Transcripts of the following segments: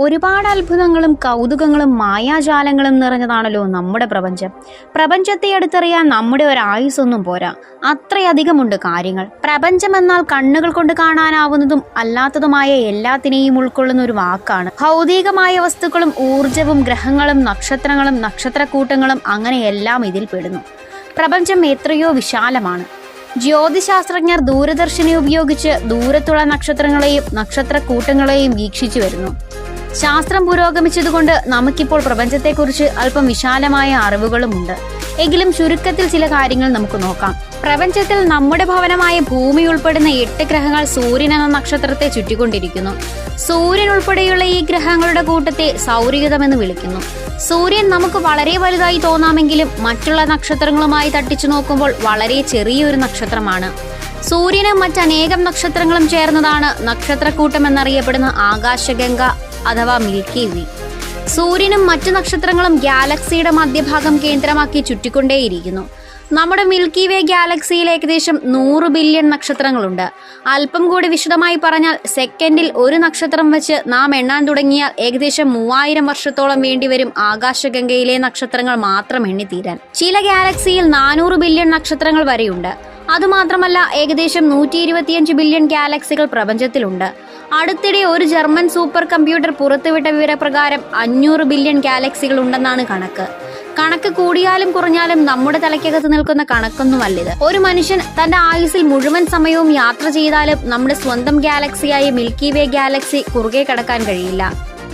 ഒരുപാട് അത്ഭുതങ്ങളും കൗതുകങ്ങളും മായാജാലങ്ങളും നിറഞ്ഞതാണല്ലോ നമ്മുടെ പ്രപഞ്ചം. പ്രപഞ്ചത്തെ അടുത്തറിയാൻ നമ്മുടെ ഒരു ആയുസ്സൊന്നും പോരാ, അത്രയധികമുണ്ട് കാര്യങ്ങൾ. പ്രപഞ്ചം എന്നാൽ കണ്ണുകൾ കൊണ്ട് കാണാനാവുന്നതും അല്ലാത്തതുമായ എല്ലാത്തിനെയും ഉൾക്കൊള്ളുന്ന ഒരു വാക്കാണ്. ഭൗതികമായ വസ്തുക്കളും ഊർജവും ഗ്രഹങ്ങളും നക്ഷത്രങ്ങളും നക്ഷത്രക്കൂട്ടങ്ങളും അങ്ങനെ എല്ലാം ഇതിൽ പെടുന്നു. പ്രപഞ്ചം എത്രയോ വിശാലമാണ്. ജ്യോതിശാസ്ത്രജ്ഞർ ദൂരദർശിനി ഉപയോഗിച്ച് ദൂരത്തുള്ള നക്ഷത്രങ്ങളെയും നക്ഷത്രക്കൂട്ടങ്ങളെയും വീക്ഷിച്ചു വരുന്നു. ശാസ്ത്രം പുരോഗമിച്ചതുകൊണ്ട് നമുക്കിപ്പോൾ പ്രപഞ്ചത്തെക്കുറിച്ച് അല്പം വിശാലമായ അറിവുകളുമുണ്ട്. എങ്കിലും ചുരുക്കത്തിൽ ചില കാര്യങ്ങൾ നമുക്ക് നോക്കാം. പ്രപഞ്ചത്തിൽ നമ്മുടെ ഭവനമായ ഭൂമി ഉൾപ്പെടുന്ന 8 ഗ്രഹങ്ങൾ സൂര്യൻ എന്ന നക്ഷത്രത്തെ ചുറ്റിക്കൊണ്ടിരിക്കുന്നു. സൂര്യൻ ഉൾപ്പെടെയുള്ള ഈ ഗ്രഹങ്ങളുടെ കൂട്ടത്തെ സൗരയൂഥം എന്ന് വിളിക്കുന്നു. സൂര്യൻ നമുക്ക് വളരെ വലുതായി തോന്നാമെങ്കിലും മറ്റുള്ള നക്ഷത്രങ്ങളുമായി തട്ടിച്ചു നോക്കുമ്പോൾ വളരെ ചെറിയൊരു നക്ഷത്രമാണ്. സൂര്യനും മറ്റനേകം നക്ഷത്രങ്ങളും ചേർന്നതാണ് നക്ഷത്രക്കൂട്ടം എന്നറിയപ്പെടുന്ന ആകാശഗംഗ അഥവാ മിൽക്കി വേ. സൂര്യനും മറ്റു നക്ഷത്രങ്ങളും ഗാലക്സിയുടെ മധ്യഭാഗം കേന്ദ്രമാക്കി ചുറ്റിക്കൊണ്ടേയിരിക്കുന്നു. നമ്മുടെ മിൽക്കി വേ ഗാലക്സിയിൽ ഏകദേശം 100 ബില്യൺ നക്ഷത്രങ്ങളുണ്ട്. അല്പം കൂടി വിശദമായി പറഞ്ഞാൽ സെക്കൻഡിൽ ഒരു നക്ഷത്രം വെച്ച് നാം എണ്ണാൻ തുടങ്ങിയാൽ ഏകദേശം 3000 വർഷത്തോളം വേണ്ടിവരും ആകാശഗംഗയിലെ നക്ഷത്രങ്ങൾ മാത്രം എണ്ണിത്തീരാൻ. ചില ഗാലക്സിയിൽ 400 ബില്യൺ നക്ഷത്രങ്ങൾ വരെയുണ്ട്. അതുമാത്രമല്ല, ഏകദേശം 125 ബില്യൺ ഗാലക്സികൾ പ്രപഞ്ചത്തിലുണ്ട്. അടുത്തിടെ ഒരു ജർമ്മൻ സൂപ്പർ കമ്പ്യൂട്ടർ പുറത്തുവിട്ട വിവരപ്രകാരം 500 ബില്യൺ ഗാലക്സികൾ ഉണ്ടെന്നാണ് കണക്ക് കൂടിയാലും കുറഞ്ഞാലും നമ്മുടെ തലയ്ക്കകത്ത് നിൽക്കുന്ന കണക്കൊന്നുമല്ലിത്. ഒരു മനുഷ്യൻ തന്റെ ആയുസ്സിൽ മുഴുവൻ സമയവും യാത്ര ചെയ്താലും നമ്മുടെ സ്വന്തം ഗാലക്സിയായ മിൽക്കി വേ ഗാലക്സി കുറുകെ കടക്കാൻ കഴിയില്ല.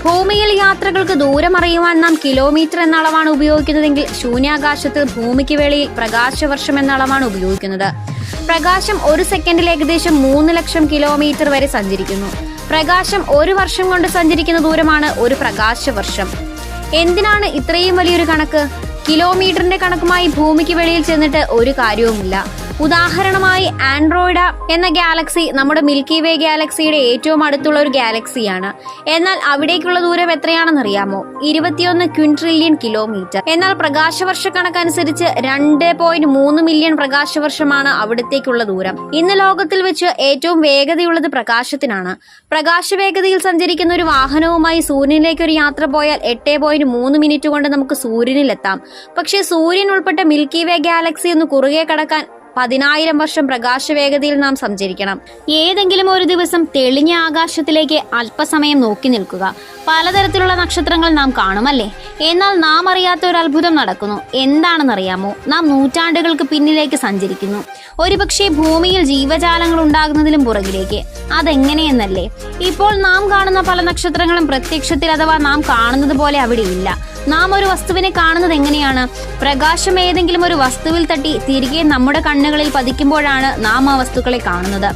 ഭൂമിയിൽ യാത്രകൾക്ക് ദൂരം അറിയുവാൻ നാം കിലോമീറ്റർ എന്ന അളവാണ് ഉപയോഗിക്കുന്നതെങ്കിൽ ശൂന്യാകാശത്ത് ഭൂമിക്ക് വെളിയിൽ പ്രകാശവർഷം എന്ന അളവാണ് ഉപയോഗിക്കുന്നത്. പ്രകാശം ഒരു സെക്കൻഡിൽ ഏകദേശം 3 ലക്ഷം കിലോമീറ്റർ വരെ സഞ്ചരിക്കുന്നു. പ്രകാശം ഒരു വർഷം കൊണ്ട് സഞ്ചരിക്കുന്ന ദൂരമാണ് ഒരു പ്രകാശവർഷം. എന്തിനാണ് ഇത്രയും വലിയൊരു കണക്ക്? കിലോമീറ്ററിന്റെ കണക്കുമായി ഭൂമിക്ക് വെളിയിൽ ചെന്നിട്ട് ഒരു കാര്യവുമില്ല. ഉദാഹരണമായി ആൻഡ്രോയിഡ എന്ന ഗാലക്സി നമ്മുടെ മിൽക്കി വേ ഗാലക്സിയുടെ ഏറ്റവും അടുത്തുള്ള ഒരു ഗാലക്സിയാണ്. എന്നാൽ അവിടേക്കുള്ള ദൂരം എത്രയാണെന്നറിയാമോ? 21 ക്വിൻട്രില്യൺ കിലോമീറ്റർ. എന്നാൽ പ്രകാശവർഷ കണക്കനുസരിച്ച് 2.3 മില്യൺ പ്രകാശവർഷമാണ് അവിടത്തേക്കുള്ള ദൂരം. ഇന്ന് ലോകത്തിൽ വെച്ച് ഏറ്റവും വേഗതയുള്ളത് പ്രകാശത്തിനാണ്. പ്രകാശ വേഗതയിൽ സഞ്ചരിക്കുന്ന ഒരു വാഹനവുമായി സൂര്യനിലേക്ക് ഒരു യാത്ര പോയാൽ 8.3 മിനിറ്റ് കൊണ്ട് നമുക്ക് സൂര്യനിലെത്താം. പക്ഷേ സൂര്യൻ ഉൾപ്പെട്ട മിൽക്കി വേ ഗാലക്സി ഒന്ന് കുറുകെ കടക്കാൻ 10,000 വർഷം പ്രകാശവേഗതയിൽ നാം സഞ്ചരിക്കണം. ഏതെങ്കിലും ഒരു ദിവസം തെളിഞ്ഞ ആകാശത്തിലേക്ക് അല്പസമയം നോക്കി നിൽക്കുക. പലതരത്തിലുള്ള നക്ഷത്രങ്ങൾ നാം കാണുമല്ലേ? എന്നാൽ നാം അറിയാത്ത ഒരു അത്ഭുതം നടക്കുന്നു. എന്താണെന്നറിയാമോ? നാം നൂറ്റാണ്ടുകൾക്ക് പിന്നിലേക്ക് സഞ്ചരിക്കുന്നു. ഒരുപക്ഷെ ഭൂമിയിൽ ജീവജാലങ്ങൾ ഉണ്ടാകുന്നതിലും പുറകിലേക്ക്. അതെങ്ങനെയെന്നല്ലേ? ഇപ്പോൾ നാം കാണുന്ന പല നക്ഷത്രങ്ങളും പ്രത്യക്ഷത്തിൽ അഥവാ നാം കാണുന്നത് പോലെ അവിടെയില്ല. നാം ഒരു വസ്തുവിനെ കാണുന്നത് എങ്ങനെയാണ്? പ്രകാശം ഏതെങ്കിലും ഒരു വസ്തുവിൽ തട്ടി തിരികെ നമ്മുടെ കണ്ണുകളിൽ പതിക്കുമ്പോഴാണ് നാം ആ വസ്തുക്കളെ കാണുന്നത്.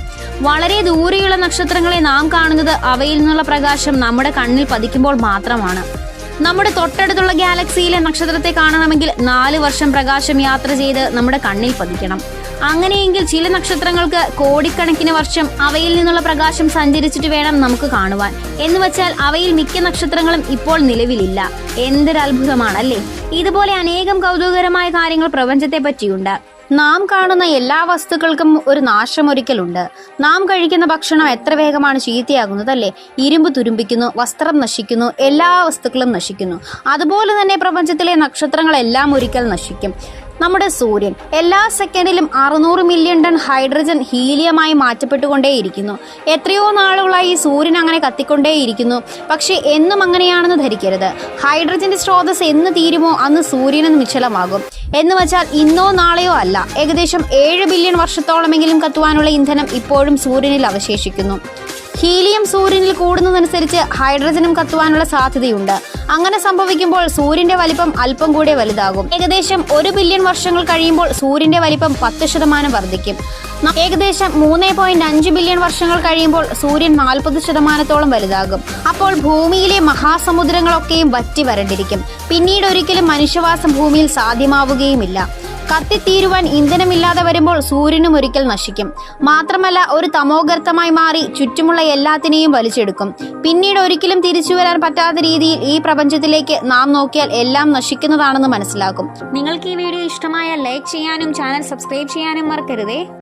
വളരെ ദൂരെയുള്ള നക്ഷത്രങ്ങളെ നാം കാണുന്നത് അവയിൽ നിന്നുള്ള പ്രകാശം നമ്മുടെ കണ്ണിൽ പതിക്കുമ്പോൾ മാത്രമാണ്. നമ്മുടെ തൊട്ടടുത്തുള്ള ഗാലക്സിയിലെ നക്ഷത്രത്തെ കാണണമെങ്കിൽ 4 വർഷം പ്രകാശം യാത്ര ചെയ്ത് നമ്മുടെ കണ്ണിൽ പതിക്കണം. അങ്ങനെയെങ്കിൽ ചില നക്ഷത്രങ്ങൾക്ക് കോടിക്കണക്കിന് വർഷം അവയിൽ നിന്നുള്ള പ്രകാശം സഞ്ചരിച്ചിട്ട് വേണം നമുക്ക് കാണുവാൻ. എന്ന് വെച്ചാൽ അവയിൽ മിക്ക നക്ഷത്രങ്ങളും ഇപ്പോൾ നിലവിലില്ല. എന്തൊരു അത്ഭുതമാണല്ലേ! ഇതുപോലെ അനേകം കൗതുകകരമായ കാര്യങ്ങൾ പ്രപഞ്ചത്തെ പറ്റിയുണ്ട്. നാം കാണുന്ന എല്ലാ വസ്തുക്കൾക്കും ഒരു നാശമൊരിക്കലുണ്ട്. നാം കഴിക്കുന്ന ഭക്ഷണം എത്ര വേഗമാണ് ചീത്തയാകുന്നത് അല്ലേ? ഇരുമ്പ് തുരുമ്പിക്കുന്നു, വസ്ത്രം നശിക്കുന്നു, എല്ലാ വസ്തുക്കളും നശിക്കുന്നു. അതുപോലെ തന്നെ പ്രപഞ്ചത്തിലെ നക്ഷത്രങ്ങളെല്ലാം ഒരിക്കൽ നശിക്കും. നമ്മുടെ സൂര്യൻ എല്ലാ സെക്കൻഡിലും 600 മില്യൺ ടൺ ഹൈഡ്രജൻ ഹീലിയമായി മാറ്റപ്പെട്ടുകൊണ്ടേയിരിക്കുന്നു. എത്രയോ നാളുകളായി ഈ സൂര്യൻ അങ്ങനെ കത്തിക്കൊണ്ടേയിരിക്കുന്നു. പക്ഷെ എന്നും അങ്ങനെയാണെന്ന് ധരിക്കരുത്. ഹൈഡ്രജന്റെ സ്രോതസ് എന്ന് തീരുമോ അന്ന് സൂര്യനും നിശ്ചലമാകും. എന്ന് വെച്ചാൽ ഇന്നോ നാളെയോ അല്ല, ഏകദേശം 7 ബില്യൺ വർഷത്തോളമെങ്കിലും കത്തുവാനുള്ള ഇന്ധനം ഇപ്പോഴും സൂര്യനിൽ അവശേഷിക്കുന്നു. ഹീലിയം സൂര്യനിൽ കൂടുന്നതനുസരിച്ച് ഹൈഡ്രജനും കത്തുവാനുള്ള സാധ്യതയുണ്ട്. അങ്ങനെ സംഭവിക്കുമ്പോൾ സൂര്യന്റെ വലിപ്പം അല്പം കൂടെ വലുതാകും. ഏകദേശം 1 ബില്യൺ വർഷങ്ങൾ കഴിയുമ്പോൾ സൂര്യന്റെ വലിപ്പം 10% വർദ്ധിക്കും. ഏകദേശം 3.5 ബില്യൺ വർഷങ്ങൾ കഴിയുമ്പോൾ സൂര്യൻ 40%-ഓളം വലുതാകും. അപ്പോൾ ഭൂമിയിലെ മഹാസമുദ്രങ്ങളൊക്കെയും വറ്റി വരണ്ടിരിക്കും. പിന്നീട് ഒരിക്കലും മനുഷ്യവാസം ഭൂമിയിൽ സാധ്യമാവുകയുമില്ല. കത്തിത്തീരുവാൻ ഇന്ധനമില്ലാതെ വരുമ്പോൾ സൂര്യനും ഒരിക്കൽ നശിക്കും. മാത്രമല്ല ഒരു തമോഗർത്തമായി മാറി ചുറ്റുമുള്ള എല്ലാത്തിനെയും വലിച്ചെടുക്കും. പിന്നീട് ഒരിക്കലും തിരിച്ചു വരാൻ പറ്റാത്ത രീതിയിൽ ഈ പ്രപഞ്ചത്തിലേക്ക് നാം നോക്കിയാൽ എല്ലാം നശിക്കുന്നതാണെന്ന് മനസ്സിലാക്കും. നിങ്ങൾക്ക് ഈ വീഡിയോ ഇഷ്ടമായാൽ ലൈക്ക് ചെയ്യാനും ചാനൽ സബ്സ്ക്രൈബ് ചെയ്യാനും മറക്കരുതേ.